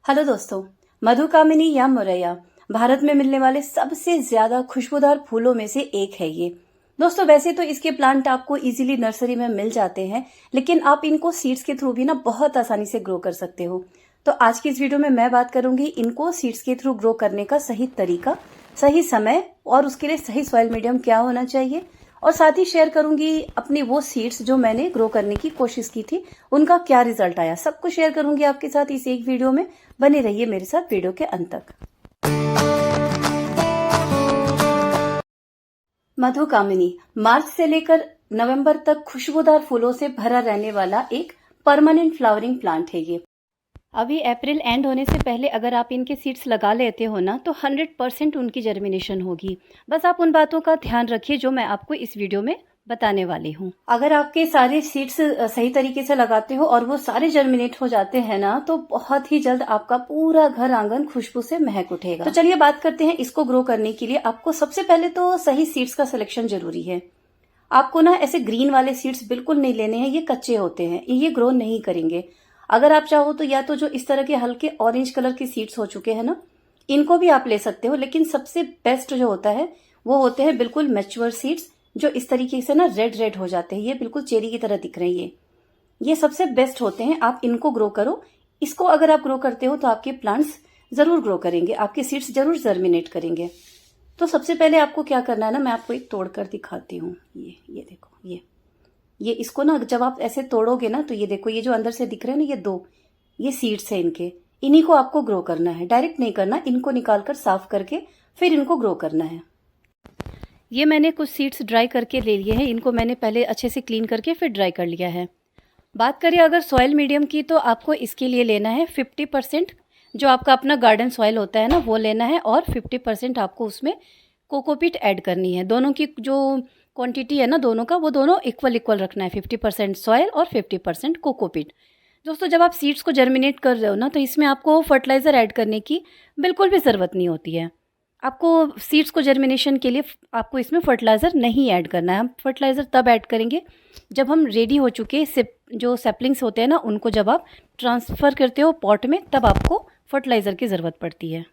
Hello दोस्तों, मधुकामिनी या मोरैया भारत में मिलने वाले सबसे ज्यादा खुशबूदार फूलों में से एक है ये। दोस्तों वैसे तो इसके प्लांट आपको इजीली नर्सरी में मिल जाते हैं, लेकिन आप इनको सीड्स के थ्रू भी ना बहुत आसानी से ग्रो कर सकते हो। तो आज की इस वीडियो में मैं बात करूंगी इनको सीड्स के थ्रू ग्रो करने का सही तरीका, सही समय और उसके लिए सही सॉइल मीडियम क्या होना चाहिए, और साथ ही शेयर करूंगी अपनी वो सीड्स जो मैंने ग्रो करने की कोशिश की थी, उनका क्या रिजल्ट आया। सब कुछ शेयर करूंगी आपके साथ इस एक वीडियो में। बने रहिए मेरे साथ वीडियो के अंत तक। मधुकामिनी मार्च से लेकर नवंबर तक खुशबूदार फूलों से भरा रहने वाला एक परमानेंट फ्लावरिंग प्लांट है ये। अभी अप्रैल एंड होने से पहले अगर आप इनके सीड्स लगा लेते हो ना, तो 100% उनकी जर्मिनेशन होगी। बस आप उन बातों का ध्यान रखिए जो मैं आपको इस वीडियो में बताने वाली हूँ। अगर आपके सारे सीड्स सही तरीके से लगाते हो और वो सारे जर्मिनेट हो जाते हैं ना, तो बहुत ही जल्द आपका पूरा घर आंगन खुशबू से महक उठेगा। तो चलिए बात करते हैं इसको ग्रो करने के लिए आपको सबसे पहले तो सही सीड्स का सिलेक्शन जरूरी है। आपको ना ऐसे ग्रीन वाले सीड्स बिल्कुल नहीं लेने हैं, ये कच्चे होते हैं, ये ग्रो नहीं करेंगे। अगर आप चाहो तो या तो जो इस तरह के हल्के ऑरेंज कलर के सीड्स हो चुके हैं ना, इनको भी आप ले सकते हो, लेकिन सबसे बेस्ट जो होता है वो होते हैं बिल्कुल मैच्योर सीड्स, जो इस तरीके से ना रेड रेड हो जाते हैं। ये बिल्कुल चेरी की तरह दिख रहे हैं। ये सबसे बेस्ट होते हैं, आप इनको ग्रो करो। इसको अगर आप ग्रो करते हो तो आपके प्लांट्स जरूर ग्रो करेंगे, आपके सीड्स जरूर जर्मिनेट करेंगे। तो सबसे पहले आपको क्या करना है ना, मैं आपको एक तोड़कर दिखाती हूँ। ये देखो, ये इसको ना जब आप ऐसे तोड़ोगे ना, तो ये देखो, ये जो अंदर से दिख रहे हैं ना, ये सीड्स है इनके। इन्हीं को आपको ग्रो करना है, डायरेक्ट नहीं करना। इनको निकालकर साफ करके फिर इनको ग्रो करना है। ये मैंने कुछ सीड्स ड्राई करके ले लिए हैं, इनको मैंने पहले अच्छे से क्लीन करके फिर ड्राई कर लिया है। बात करें अगर सॉइल मीडियम की, तो आपको इसके लिए लेना है 50% जो आपका अपना गार्डन सॉइल होता है ना, वो लेना है, और 50% आपको उसमें कोकोपीट ऐड करनी है। दोनों की जो क्वांटिटी है ना दोनों का, वो दोनों इक्वल रखना है, 50% सॉइल और 50% कोकोपीट। दोस्तों जब आप सीड्स को जर्मिनेट कर रहे हो ना, तो इसमें आपको फर्टिलाइज़र ऐड करने की बिल्कुल भी ज़रूरत नहीं होती है। आपको सीड्स को जर्मिनेशन के लिए आपको इसमें फर्टिलाइज़र नहीं ऐड करना है। हम फर्टिलाइज़र तब ऐड करेंगे जब हम रेडी हो चुके जो सैपलिंग्स होते हैं ना, उनको जब आप ट्रांसफ़र करते हो पॉट में, तब आपको फर्टिलाइज़र की ज़रूरत पड़ती है।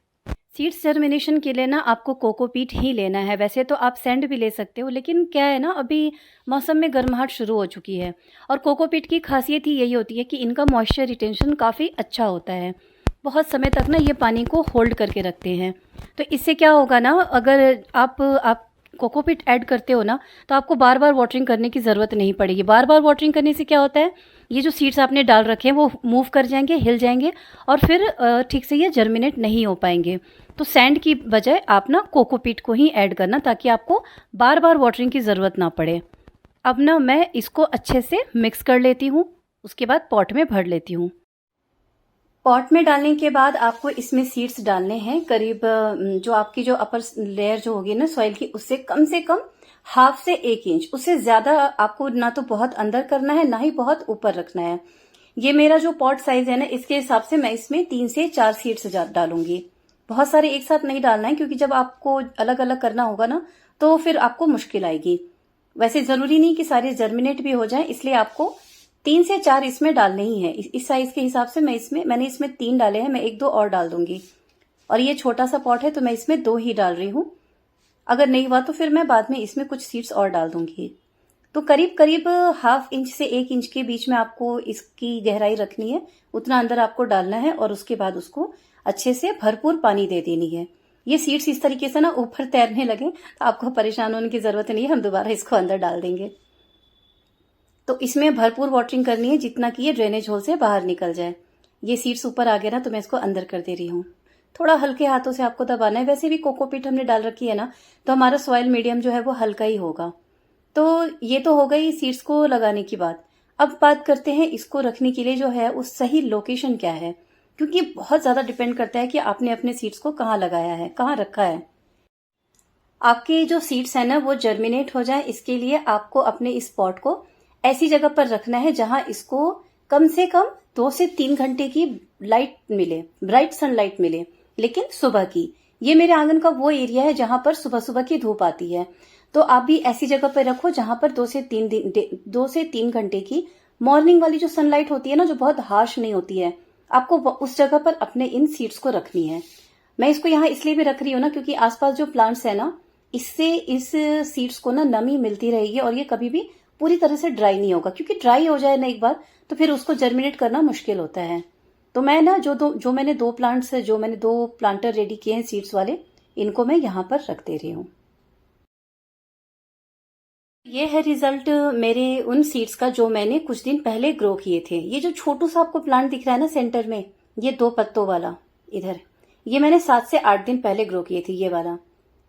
सीड्स जर्मिनेशन के लिए ना आपको कोकोपीट ही लेना है। वैसे तो आप सैंड भी ले सकते हो, लेकिन क्या है ना, अभी मौसम में गर्माहट शुरू हो चुकी है, और कोकोपीट की खासियत ही यही होती है कि इनका मॉइस्चर रिटेंशन काफ़ी अच्छा होता है। बहुत समय तक ना ये पानी को होल्ड करके रखते हैं। तो इससे क्या होगा ना, अगर आप कोकोपीट ऐड करते हो ना, तो आपको बार बार वाटरिंग करने की ज़रूरत नहीं पड़ेगी। बार बार वाटरिंग करने से क्या होता है, ये जो सीड्स आपने डाल रखे हैं वो मूव कर जाएंगे, हिल जाएंगे, और फिर ठीक से ये जर्मिनेट नहीं हो पाएंगे। तो सैंड की बजाय आप ना कोकोपीट को ही ऐड करना, ताकि आपको बार बार वाटरिंग की ज़रूरत ना पड़े। अब ना मैं इसको अच्छे से मिक्स कर लेती हूँ, उसके बाद पॉट में भर लेती हूँ। पॉट में डालने के बाद आपको इसमें सीड्स डालने हैं करीब जो आपकी जो अपर लेयर जो होगी ना सॉइल की, उससे कम से कम 1/2 से 1 इंच, उससे ज्यादा आपको ना तो बहुत अंदर करना है, ना ही बहुत ऊपर रखना है। ये मेरा जो पॉट साइज है ना, इसके हिसाब से मैं इसमें 3 से 4 सीड्स डालूंगी। बहुत सारे एक साथ नहीं डालना है, क्योंकि जब आपको अलग अलग करना होगा ना, तो फिर आपको मुश्किल आएगी। वैसे जरूरी नहीं कि सारे जर्मिनेट भी हो जाए, इसलिए आपको 3 से 4 इसमें डालने ही है। इस साइज के हिसाब से मैंने इसमें 3 डाले हैं, मैं 1-2 और डाल दूंगी। और ये छोटा सा पॉट है तो मैं इसमें 2 ही डाल रही हूँ। अगर नहीं हुआ तो फिर मैं बाद में इसमें कुछ सीड्स और डाल दूंगी। तो करीब करीब 1/2 इंच से 1 इंच के बीच में आपको इसकी गहराई रखनी है, उतना अंदर आपको डालना है, और उसके बाद उसको अच्छे से भरपूर पानी दे देनी है। ये सीड्स इस तरीके से ना ऊपर तैरने लगे तो आपको परेशान होने की जरूरत नहीं है, हम दोबारा इसको अंदर डाल देंगे। तो इसमें भरपूर वाटरिंग करनी है, जितना कि ये ड्रेनेज होल से बाहर निकल जाए। ये सीड्स ऊपर आ गए ना, तो मैं इसको अंदर कर दे रही हूँ। थोड़ा हल्के हाथों से आपको दबाना है। वैसे भी कोकोपीट हमने डाल रखी है ना, तो हमारा सॉइल मीडियम जो है वो हल्का ही होगा। तो ये तो हो गई सीड्स को लगाने की बात। अब बात करते हैं इसको रखने के लिए जो है उस सही लोकेशन क्या है, क्योंकि बहुत ज्यादा डिपेंड करता है कि आपने अपने सीड्स को कहाँ लगाया है, कहाँ रखा है। आपके जो सीड्स है ना वो जर्मिनेट हो जाए, इसके लिए आपको अपने इस पॉट को ऐसी जगह पर रखना है जहां इसको कम से कम 2 से 3 घंटे की लाइट मिले, ब्राइट सनलाइट मिले, लेकिन सुबह की। ये मेरे आंगन का वो एरिया है जहां पर सुबह सुबह की धूप आती है। तो आप भी ऐसी जगह पर रखो जहां पर 2 से 3 घंटे की मॉर्निंग वाली जो सनलाइट होती है ना, जो बहुत हार्श नहीं होती है, आपको उस जगह पर अपने इन सीड्स को रखनी है। मैं इसको यहाँ इसलिए भी रख रही हूँ ना, क्योंकि आसपास जो प्लांट्स है ना, इससे इस सीड्स को ना नमी मिलती रहेगी और ये कभी भी पूरी तरह से ड्राई नहीं होगा, क्योंकि ड्राई हो जाए ना एक बार तो फिर उसको जर्मिनेट करना मुश्किल होता है। तो मैं ना जो मैंने दो प्लांटर रेडी किए हैं सीड्स वाले, इनको मैं यहाँ पर रख दे रही हूँ। ये है रिजल्ट मेरे उन सीड्स का जो मैंने कुछ दिन पहले ग्रो किए थे। ये जो छोटू सा आपको प्लांट दिख रहा है ना सेंटर में, ये 2 पत्तों वाला इधर, ये मैंने 7 से 8 दिन पहले ग्रो किए थे। ये वाला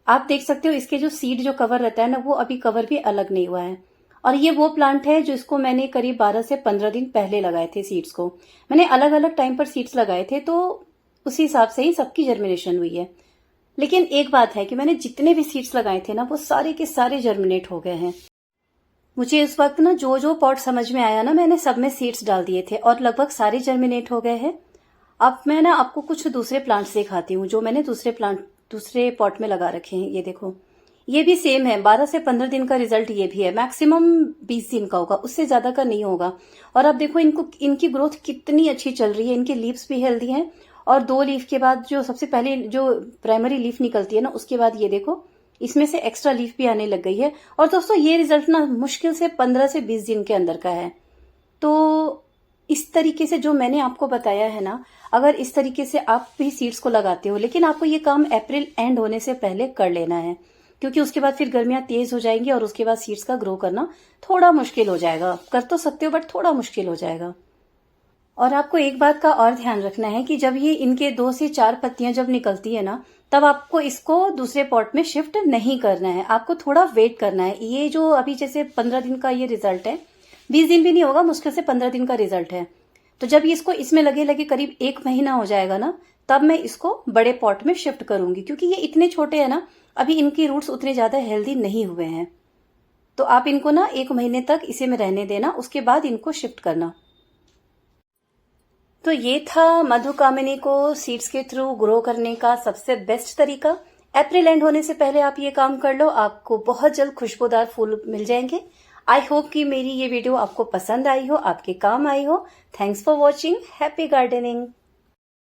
आप देख सकते हो, इसके जो सीड जो कवर रहता है ना, वो अभी कवर भी अलग नहीं हुआ है। और ये वो प्लांट है जो इसको मैंने करीब 12 से 15 दिन पहले लगाए थे सीड्स को। मैंने अलग अलग टाइम पर सीड्स लगाए थे, तो उसी हिसाब से ही सबकी जर्मिनेशन हुई है। लेकिन एक बात है कि मैंने जितने भी सीड्स लगाए थे ना, वो सारे के सारे जर्मिनेट हो गए हैं। मुझे इस वक्त ना जो पॉट समझ में आया ना, मैंने सब में सीड्स डाल दिए थे और लगभग सारे जर्मिनेट हो गए हैं। अब मैं ना आपको कुछ दूसरे प्लांट्स दिखाती हूँ जो मैंने दूसरे पॉट में लगा रखे हैं। ये देखो, ये भी सेम है, 12 से 15 दिन का रिजल्ट ये भी है। मैक्सिमम 20 दिन का होगा, उससे ज्यादा का नहीं होगा। और अब देखो इनकी ग्रोथ कितनी अच्छी चल रही है। इनके लीव्स भी हेल्दी हैं और 2 लीफ के बाद जो सबसे पहले जो प्राइमरी लीफ निकलती है ना, उसके बाद ये देखो इसमें से एक्स्ट्रा लीफ भी आने लग गई है। और दोस्तों ये रिजल्ट ना मुश्किल से 15 से 20 दिन के अंदर का है। तो इस तरीके से जो मैंने आपको बताया है ना, अगर इस तरीके से आप भी सीड्स को लगाते हो, लेकिन आपको ये काम अप्रैल एंड होने से पहले कर लेना है, क्योंकि उसके बाद फिर गर्मियां तेज हो जाएंगी और उसके बाद सीड्स का ग्रो करना थोड़ा मुश्किल हो जाएगा। कर तो सकते हो बट थोड़ा मुश्किल हो जाएगा। और आपको एक बात का और ध्यान रखना है कि जब ये इनके 2 से 4 पत्तियां जब निकलती है ना, तब आपको इसको दूसरे पॉट में शिफ्ट नहीं करना है, आपको थोड़ा वेट करना है। ये जो अभी जैसे 15 दिन का ये रिजल्ट है, 20 दिन भी नहीं होगा, मुश्किल से 15 दिन का रिजल्ट है। तो जब इसको इसमें लगे करीब 1 महीना हो जाएगा ना, तब मैं इसको बड़े पॉट में शिफ्ट करूंगी, क्योंकि ये इतने छोटे हैं ना, अभी इनकी रूट्स उतने ज्यादा हेल्दी नहीं हुए हैं। तो आप इनको ना 1 महीने तक इसी में रहने देना, उसके बाद इनको शिफ्ट करना। तो ये था मधुकामिनी को सीड्स के थ्रू ग्रो करने का सबसे बेस्ट तरीका। अप्रैल एंड होने से पहले आप ये काम कर लो, आपको बहुत जल्द खुशबूदार फूल मिल जाएंगे। आई होप कि मेरी ये वीडियो आपको पसंद आई हो, आपके काम आई हो। Thanks for watching. Happy gardening.